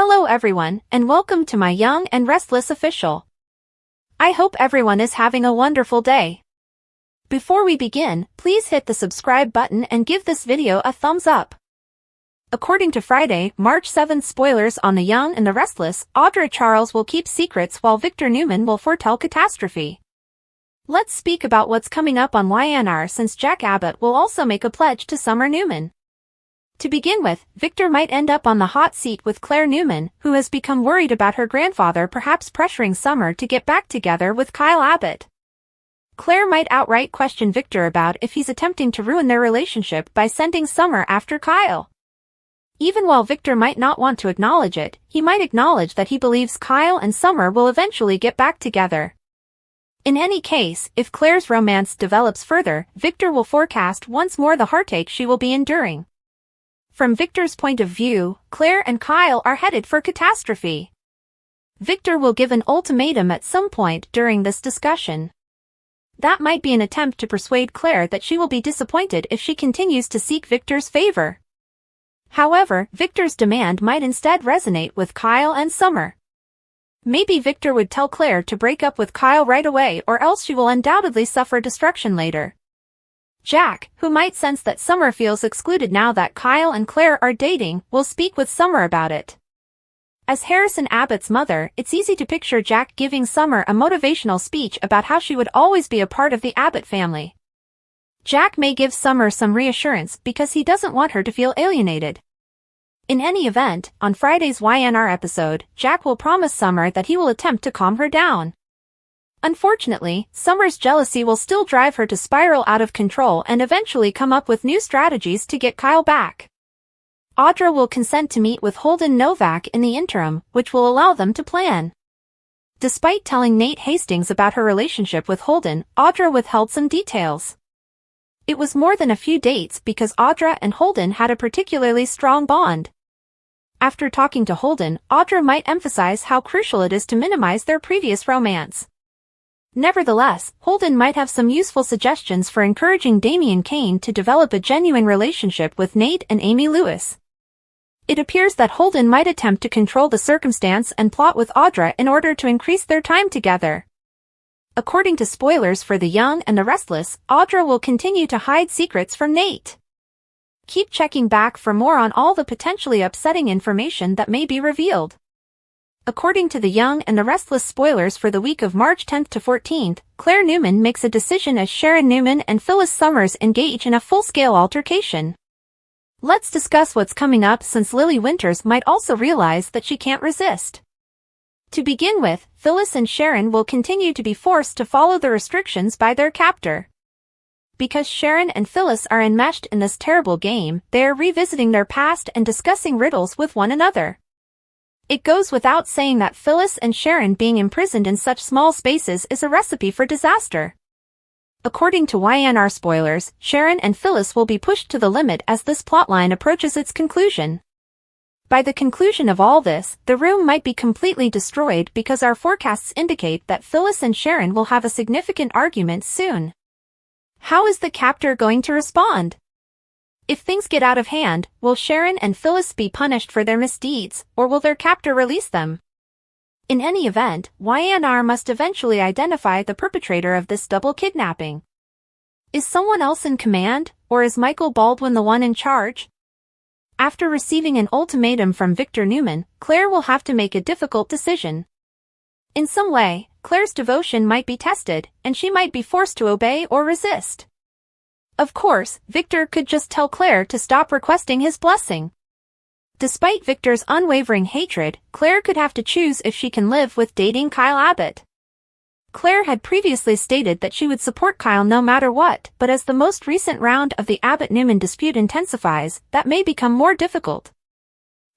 Hello everyone, and welcome to my Young and Restless official. I hope everyone is having a wonderful day. Before we begin, please hit the subscribe button and give this video a thumbs up. According to Friday, March 7th spoilers on The Young and the Restless, Audra Charles will keep secrets while Victor Newman will foretell catastrophe. Let's speak about what's coming up on YNR since Jack Abbott will also make a pledge to Summer Newman. To begin with, Victor might end up on the hot seat with Claire Newman, who has become worried about her grandfather perhaps pressuring Summer to get back together with Kyle Abbott. Claire might outright question Victor about if he's attempting to ruin their relationship by sending Summer after Kyle. Even while Victor might not want to acknowledge it, he might acknowledge that he believes Kyle and Summer will eventually get back together. In any case, if Claire's romance develops further, Victor will forecast once more the heartache she will be enduring. From Victor's point of view, Claire and Kyle are headed for catastrophe. Victor will give an ultimatum at some point during this discussion. That might be an attempt to persuade Claire that she will be disappointed if she continues to seek Victor's favor. However, Victor's demand might instead resonate with Kyle and Summer. Maybe Victor would tell Claire to break up with Kyle right away, or else she will undoubtedly suffer destruction later. Jack, who might sense that Summer feels excluded now that Kyle and Claire are dating, will speak with Summer about it. As Harrison Abbott's mother, it's easy to picture Jack giving Summer a motivational speech about how she would always be a part of the Abbott family. Jack may give Summer some reassurance because he doesn't want her to feel alienated. In any event, on Friday's YNR episode, Jack will promise Summer that he will attempt to calm her down. Unfortunately, Summer's jealousy will still drive her to spiral out of control and eventually come up with new strategies to get Kyle back. Audra will consent to meet with Holden Novak in the interim, which will allow them to plan. Despite telling Nate Hastings about her relationship with Holden, Audra withheld some details. It was more than a few dates because Audra and Holden had a particularly strong bond. After talking to Holden, Audra might emphasize how crucial it is to minimize their previous romance. Nevertheless, Holden might have some useful suggestions for encouraging Damian Kane to develop a genuine relationship with Nate and Amy Lewis. It appears that Holden might attempt to control the circumstance and plot with Audra in order to increase their time together. According to spoilers for The Young and the Restless, Audra will continue to hide secrets from Nate. Keep checking back for more on all the potentially upsetting information that may be revealed. According to The Young and the Restless spoilers for the week of March 10th to 14th, Claire Newman makes a decision as Sharon Newman and Phyllis Summers engage in a full-scale altercation. Let's discuss what's coming up since Lily Winters might also realize that she can't resist. To begin with, Phyllis and Sharon will continue to be forced to follow the restrictions by their captor. Because Sharon and Phyllis are enmeshed in this terrible game, they are revisiting their past and discussing riddles with one another. It goes without saying that Phyllis and Sharon being imprisoned in such small spaces is a recipe for disaster. According to YNR spoilers, Sharon and Phyllis will be pushed to the limit as this plotline approaches its conclusion. By the conclusion of all this, the room might be completely destroyed because our forecasts indicate that Phyllis and Sharon will have a significant argument soon. How is the captor going to respond? If things get out of hand, will Sharon and Phyllis be punished for their misdeeds, or will their captor release them? In any event, YNR must eventually identify the perpetrator of this double kidnapping. Is someone else in command, or is Michael Baldwin the one in charge? After receiving an ultimatum from Victor Newman, Claire will have to make a difficult decision. In some way, Claire's devotion might be tested, and she might be forced to obey or resist. Of course, Victor could just tell Claire to stop requesting his blessing. Despite Victor's unwavering hatred, Claire could have to choose if she can live with dating Kyle Abbott. Claire had previously stated that she would support Kyle no matter what, but as the most recent round of the Abbott-Newman dispute intensifies, that may become more difficult.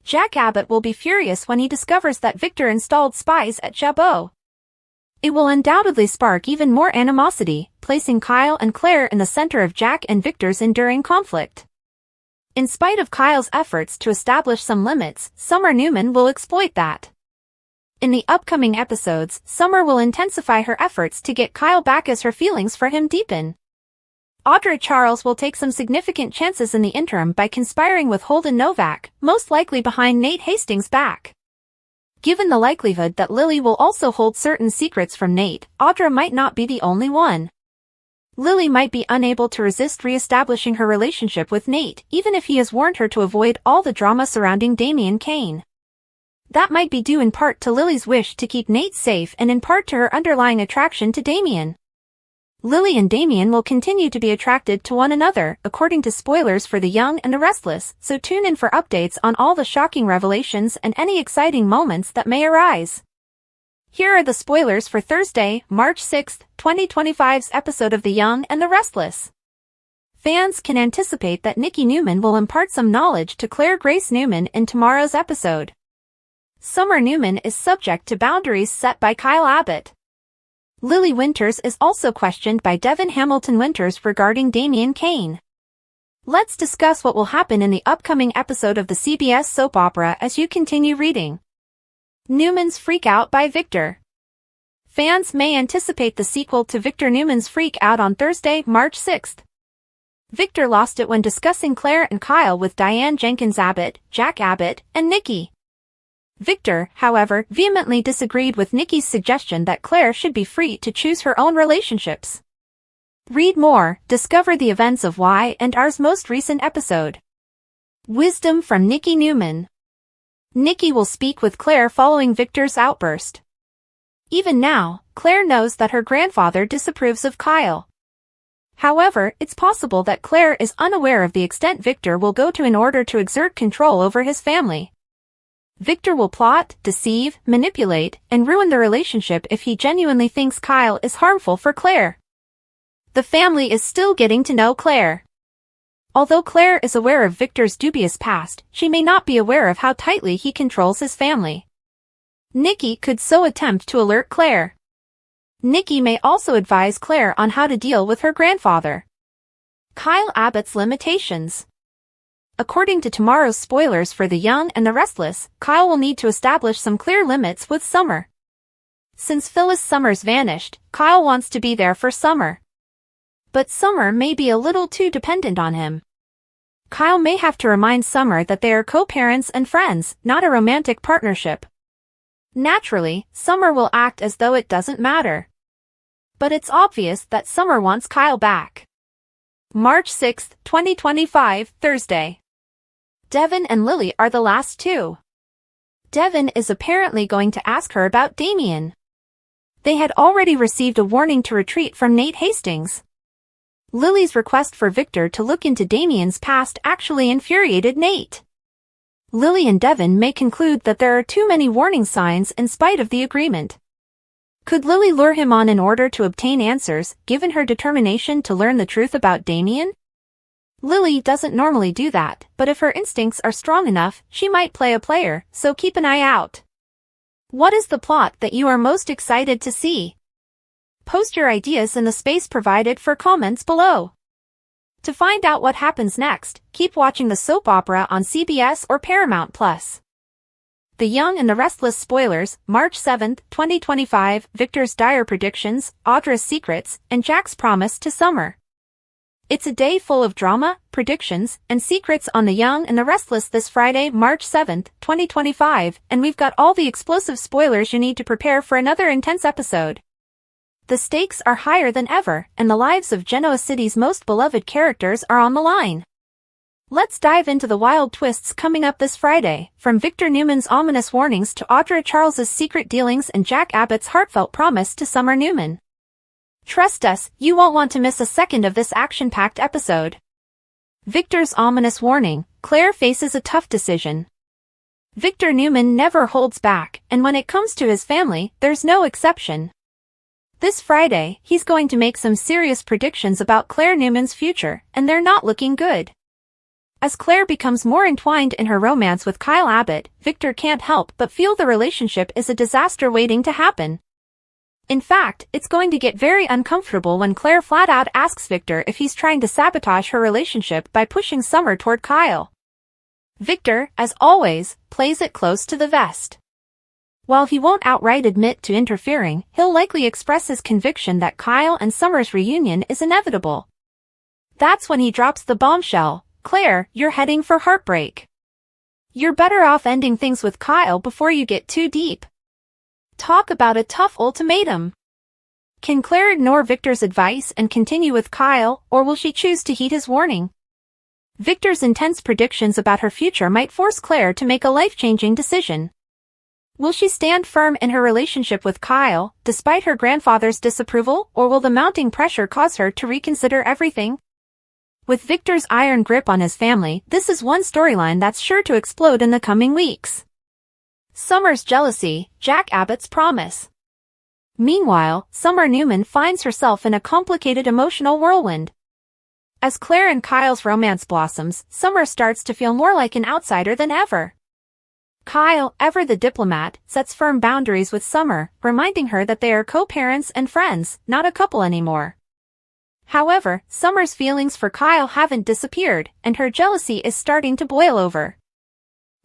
Jack Abbott will be furious when he discovers that Victor installed spies at Chabot. It will undoubtedly spark even more animosity, placing Kyle and Claire in the center of Jack and Victor's enduring conflict. In spite of Kyle's efforts to establish some limits, Summer Newman will exploit that. In the upcoming episodes, Summer will intensify her efforts to get Kyle back as her feelings for him deepen. Audra Charles will take some significant chances in the interim by conspiring with Holden Novak, most likely behind Nate Hastings' back. Given the likelihood that Lily will also hold certain secrets from Nate, Audra might not be the only one. Lily might be unable to resist re-establishing her relationship with Nate, even if he has warned her to avoid all the drama surrounding Damian Kane. That might be due in part to Lily's wish to keep Nate safe and in part to her underlying attraction to Damian. Lily and Damian will continue to be attracted to one another, according to spoilers for The Young and the Restless, so tune in for updates on all the shocking revelations and any exciting moments that may arise. Here are the spoilers for Thursday, March 6, 2025's episode of The Young and the Restless. Fans can anticipate that Nikki Newman will impart some knowledge to Claire Grace Newman in tomorrow's episode. Summer Newman is subject to boundaries set by Kyle Abbott. Lily Winters is also questioned by Devin Hamilton Winters regarding Damian Kane. Let's discuss what will happen in the upcoming episode of the CBS soap opera as you continue reading. Newman's Freak Out by Victor. Fans may anticipate the sequel to Victor Newman's Freak Out on Thursday, March 6. Victor lost it when discussing Claire and Kyle with Diane Jenkins Abbott, Jack Abbott, and Nikki. Victor, however, vehemently disagreed with Nikki's suggestion that Claire should be free to choose her own relationships. Read more, discover the events of Y and R's most recent episode. Wisdom from Nikki Newman. Nikki will speak with Claire following Victor's outburst. Even now, Claire knows that her grandfather disapproves of Kyle. However, it's possible that Claire is unaware of the extent Victor will go to in order to exert control over his family. Victor will plot, deceive, manipulate, and ruin the relationship if he genuinely thinks Kyle is harmful for Claire. The family is still getting to know Claire. Although Claire is aware of Victor's dubious past, she may not be aware of how tightly he controls his family. Nikki could so attempt to alert Claire. Nikki may also advise Claire on how to deal with her grandfather. Kyle Abbott's limitations. According to tomorrow's spoilers for The Young and the Restless, Kyle will need to establish some clear limits with Summer. Since Phyllis Summers vanished, Kyle wants to be there for Summer. But Summer may be a little too dependent on him. Kyle may have to remind Summer that they are co-parents and friends, not a romantic partnership. Naturally, Summer will act as though it doesn't matter. But it's obvious that Summer wants Kyle back. March 6, 2025, Thursday. Devin and Lily are the last two. Devin is apparently going to ask her about Damian. They had already received a warning to retreat from Nate Hastings. Lily's request for Victor to look into Damian's past actually infuriated Nate. Lily and Devin may conclude that there are too many warning signs in spite of the agreement. Could Lily lure him on in order to obtain answers, given her determination to learn the truth about Damian? Lily doesn't normally do that, but if her instincts are strong enough, she might play a player, so keep an eye out. What is the plot that you are most excited to see? Post your ideas in the space provided for comments below. To find out what happens next, keep watching the soap opera on CBS or Paramount+. The Young and the Restless spoilers, March 7, 2025, Victor's dire predictions, Audra's secrets, and Jack's promise to Summer. It's a day full of drama, predictions, and secrets on The Young and the Restless this Friday, March 7, 2025, and we've got all the explosive spoilers you need to prepare for another intense episode. The stakes are higher than ever, and the lives of Genoa City's most beloved characters are on the line. Let's dive into the wild twists coming up this Friday, from Victor Newman's ominous warnings to Audra Charles's secret dealings and Jack Abbott's heartfelt promise to Summer Newman. Trust us, you won't want to miss a second of this action-packed episode. Victor's ominous warning: Claire faces a tough decision. Victor Newman never holds back, and when it comes to his family, there's no exception. This Friday, he's going to make some serious predictions about Claire Newman's future, and they're not looking good. As Claire becomes more entwined in her romance with Kyle Abbott, Victor can't help but feel the relationship is a disaster waiting to happen. In fact, it's going to get very uncomfortable when Claire flat out asks Victor if he's trying to sabotage her relationship by pushing Summer toward Kyle. Victor, as always, plays it close to the vest. While he won't outright admit to interfering, he'll likely express his conviction that Kyle and Summer's reunion is inevitable. That's when he drops the bombshell: Claire, you're heading for heartbreak. You're better off ending things with Kyle before you get too deep. Talk about a tough ultimatum. Can Claire ignore Victor's advice and continue with Kyle, or will she choose to heed his warning? Victor's intense predictions about her future might force Claire to make a life-changing decision. Will she stand firm in her relationship with Kyle, despite her grandfather's disapproval, or will the mounting pressure cause her to reconsider everything? With Victor's iron grip on his family, this is one storyline that's sure to explode in the coming weeks. Summer's jealousy, Jack Abbott's promise. Meanwhile, Summer Newman finds herself in a complicated emotional whirlwind. As Claire and Kyle's romance blossoms, Summer starts to feel more like an outsider than ever. Kyle, ever the diplomat, sets firm boundaries with Summer, reminding her that they are co-parents and friends, not a couple anymore. However, Summer's feelings for Kyle haven't disappeared, and her jealousy is starting to boil over.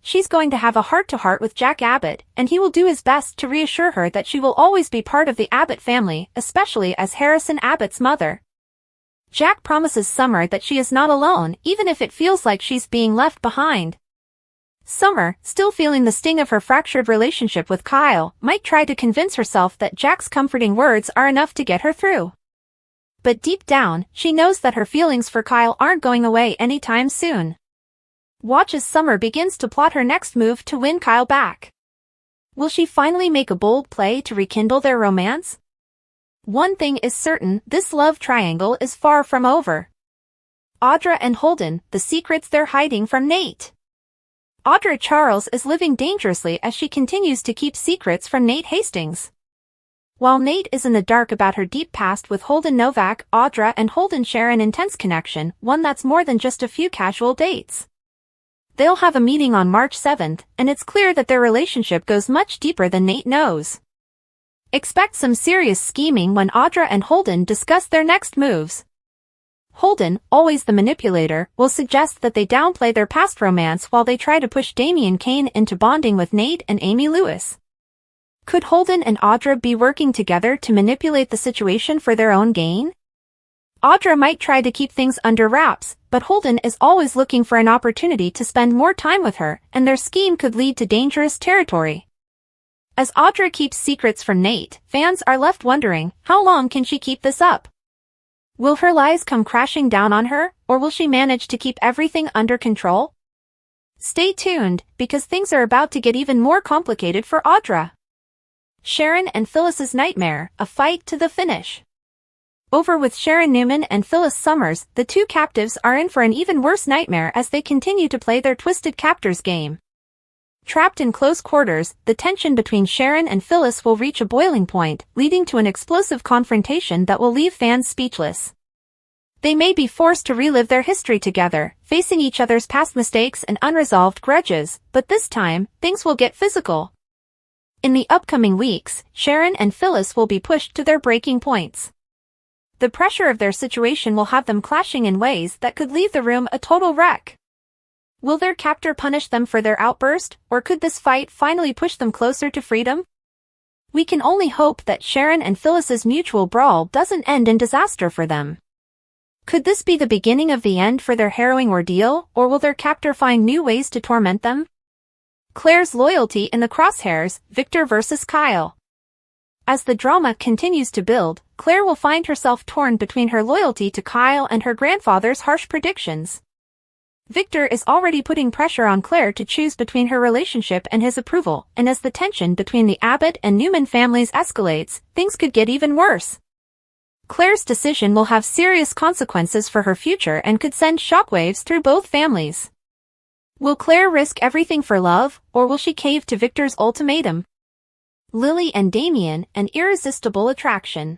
She's going to have a heart-to-heart with Jack Abbott, and he will do his best to reassure her that she will always be part of the Abbott family, especially as Harrison Abbott's mother. Jack promises Summer that she is not alone, even if it feels like she's being left behind. Summer, still feeling the sting of her fractured relationship with Kyle, might try to convince herself that Jack's comforting words are enough to get her through. But deep down, she knows that her feelings for Kyle aren't going away anytime soon. Watch as Summer begins to plot her next move to win Kyle back. Will she finally make a bold play to rekindle their romance? One thing is certain, this love triangle is far from over. Audra and Holden, the secrets they're hiding from Nate. Audra Charles is living dangerously as she continues to keep secrets from Nate Hastings. While Nate is in the dark about her deep past with Holden Novak, Audra and Holden share an intense connection, one that's more than just a few casual dates. They'll have a meeting on March 7th, and it's clear that their relationship goes much deeper than Nate knows. Expect some serious scheming when Audra and Holden discuss their next moves. Holden, always the manipulator, will suggest that they downplay their past romance while they try to push Damian Kane into bonding with Nate and Amy Lewis. Could Holden and Audra be working together to manipulate the situation for their own gain? Audra might try to keep things under wraps, but Holden is always looking for an opportunity to spend more time with her, and their scheme could lead to dangerous territory. As Audra keeps secrets from Nate, fans are left wondering, how long can she keep this up? Will her lies come crashing down on her, or will she manage to keep everything under control? Stay tuned, because things are about to get even more complicated for Audra. Sharon and Phyllis's nightmare, a fight to the finish. Over with Sharon Newman and Phyllis Summers, the two captives are in for an even worse nightmare as they continue to play their twisted captors game. Trapped in close quarters, the tension between Sharon and Phyllis will reach a boiling point, leading to an explosive confrontation that will leave fans speechless. They may be forced to relive their history together, facing each other's past mistakes and unresolved grudges, but this time, things will get physical. In the upcoming weeks, Sharon and Phyllis will be pushed to their breaking points. The pressure of their situation will have them clashing in ways that could leave the room a total wreck. Will their captor punish them for their outburst, or could this fight finally push them closer to freedom? We can only hope that Sharon and Phyllis's mutual brawl doesn't end in disaster for them. Could this be the beginning of the end for their harrowing ordeal, or will their captor find new ways to torment them? Claire's loyalty in the crosshairs, Victor versus Kyle. As the drama continues to build, Claire will find herself torn between her loyalty to Kyle and her grandfather's harsh predictions. Victor is already putting pressure on Claire to choose between her relationship and his approval, and as the tension between the Abbott and Newman families escalates, things could get even worse. Claire's decision will have serious consequences for her future and could send shockwaves through both families. Will Claire risk everything for love, or will she cave to Victor's ultimatum? Lily and Damian, an irresistible attraction.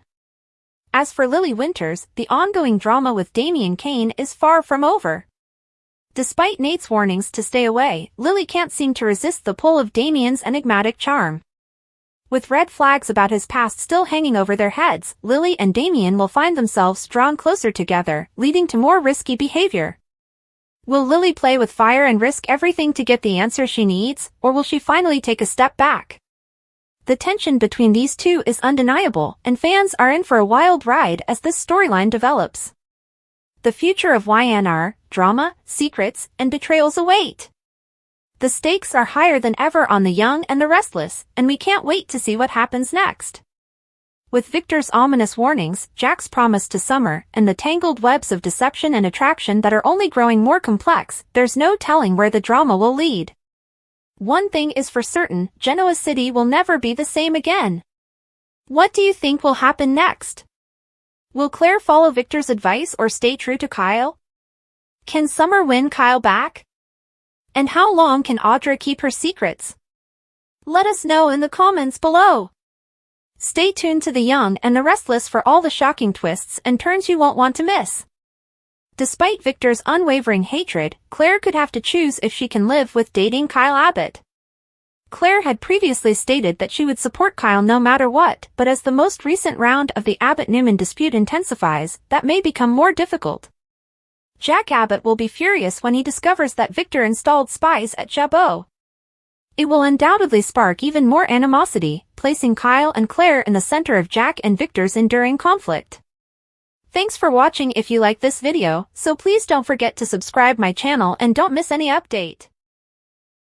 As for Lily Winters, the ongoing drama with Damian Kane is far from over. Despite Nate's warnings to stay away, Lily can't seem to resist the pull of Damian's enigmatic charm. With red flags about his past still hanging over their heads, Lily and Damian will find themselves drawn closer together, leading to more risky behavior. Will Lily play with fire and risk everything to get the answer she needs, or will she finally take a step back? The tension between these two is undeniable, and fans are in for a wild ride as this storyline develops. The future of YNR, drama, secrets, and betrayals await. The stakes are higher than ever on The Young and the Restless, and we can't wait to see what happens next. With Victor's ominous warnings, Jack's promise to Summer, and the tangled webs of deception and attraction that are only growing more complex, there's no telling where the drama will lead. One thing is for certain, Genoa City will never be the same again. What do you think will happen next? Will Claire follow Victor's advice or stay true to Kyle? Can Summer win Kyle back? And how long can Audra keep her secrets? Let us know in the comments below. Stay tuned to The Young and the Restless for all the shocking twists and turns you won't want to miss. Despite Victor's unwavering hatred, Claire could have to choose if she can live with dating Kyle Abbott. Claire had previously stated that she would support Kyle no matter what, but as the most recent round of the Abbott-Newman dispute intensifies, that may become more difficult. Jack Abbott will be furious when he discovers that Victor installed spies at Jabot. It will undoubtedly spark even more animosity, placing Kyle and Claire in the center of Jack and Victor's enduring conflict. Thanks for watching. If you like this video, so please don't forget to subscribe my channel and don't miss any update.